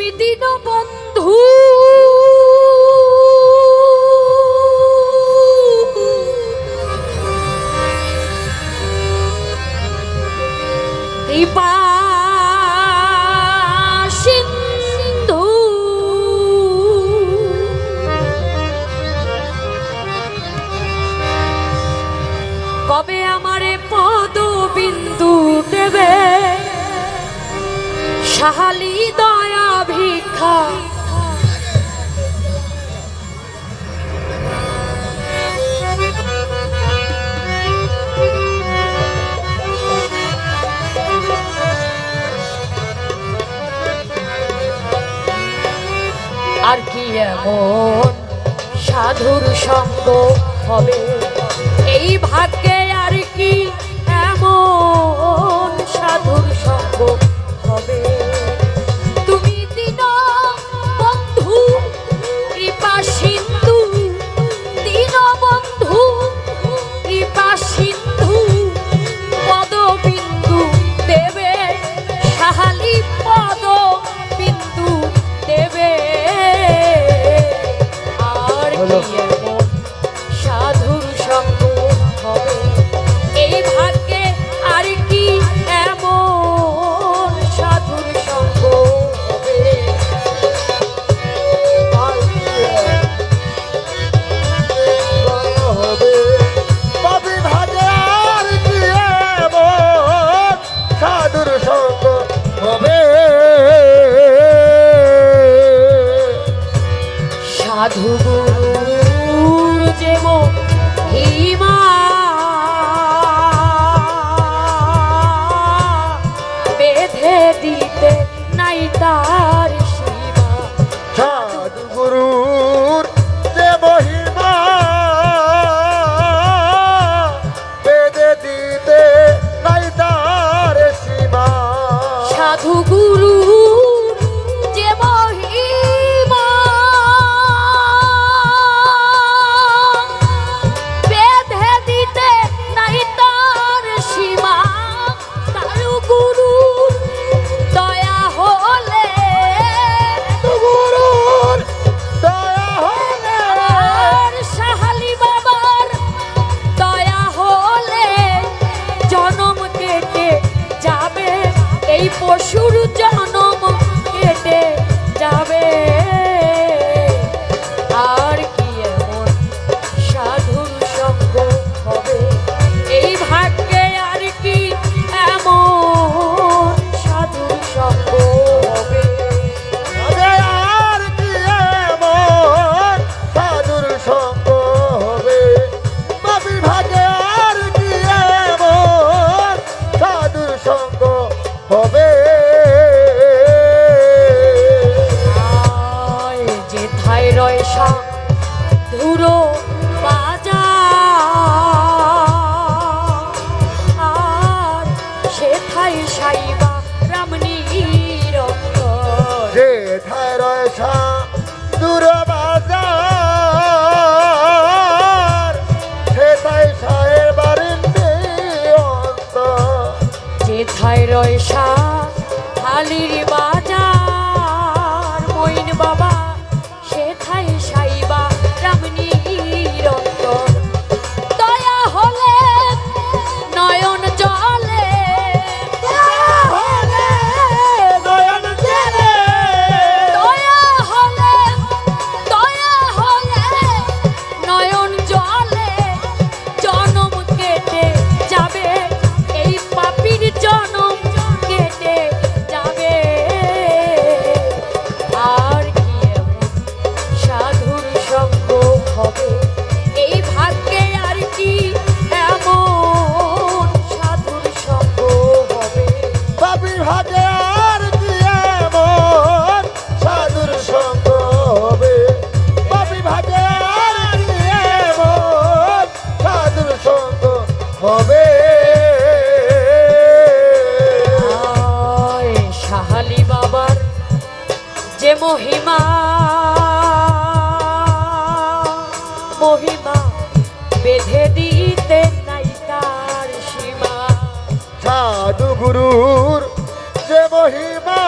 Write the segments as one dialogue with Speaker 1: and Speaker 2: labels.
Speaker 1: তুমি দীনবন্ধু কৃপা সিন্ধু কবে আমারে পদবিন্দু দেবে সাহালি দয়া ভিক্ষা আর কি এমন সাধুর সঙ্গ হবে এই ভাগ্যে আর কি এমন সাধুর সঙ্গ হবে তুমি দীনবন্ধু কৃপা সিন্ধু দীনবন্ধু কৃপা সিন্ধু পদবিন্দু দেবে সাহালি পদবিন্দু দেবে আর কি এমন সাধুর সঙ্গ হবে এই ভাগ্যে আর কি এমন সাধুর সঙ্গ হবে
Speaker 2: পাপী ভাগ্যে আর কি এমন সাধুর সঙ্গ হবে
Speaker 1: সাধু গুরুর যে মহিমা বেঁধে দিতে নাই তার সীমা
Speaker 2: সাধু গুরুর যে মহিমা বেঁধে দিতে নাই তার সীমা
Speaker 1: সাধু গুরুর যে মহিমা বেঁধে দিতে নাই তার সীমা তার গুরুর দয়া হলে
Speaker 2: গুরুর দয়া হলে
Speaker 1: আর সাহালি বাবার দয়া হলে জনম কেটে যাবে এই পশুর জনম কেটে যাবে আর কি এমন সাধুর সঙ্গ হবে এই ভাগ্যে আর কি এমন সাধুর সঙ্গ হবে
Speaker 2: আর কি এমন সাধুর সঙ্গ হবে পাপী ভাগ্যে আর কি এমন সাধুর সঙ্গ হবে
Speaker 1: আয় যেথায় রয় ধুরো বাজা আর সেথায় সাইবা রামনির
Speaker 2: যে ঠায় রয়েছা দূর বাজার সেটাই সাহের বাড়ির অন্তর
Speaker 1: যেথায় রয় হালির বাজার মইন বাবা সেথায় সাইবা রামনির অন্তর দয়া হলে নয়ন জলে
Speaker 2: নয়ন জলে
Speaker 1: দয়া হলে নয়ন জলে জনম কেটে যাবে এই পাপীর জনম কেটে যাবে আর কি এমন সাধুর সঙ্গ হবে এই ভাগ্যে আর কি এমন সাধুর সঙ্গ হবে
Speaker 2: পাপী ভাগ্যে আর কি এমন সাধুর সঙ্গ হবে পাপী ভাগ্যে আর কি এমন সাধুর সঙ্গ হবে
Speaker 1: আয় সাহালি বাবার যে মহিমা মহিমা বেঁধে দিতে নাই তার সীমা
Speaker 2: সাধু গুরুর যে মহিমা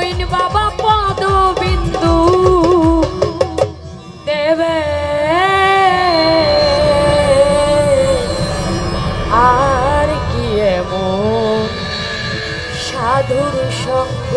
Speaker 1: একদিন বাবা পদবিন্দু দেবে, আর কি এমন সাধুর সঙ্গ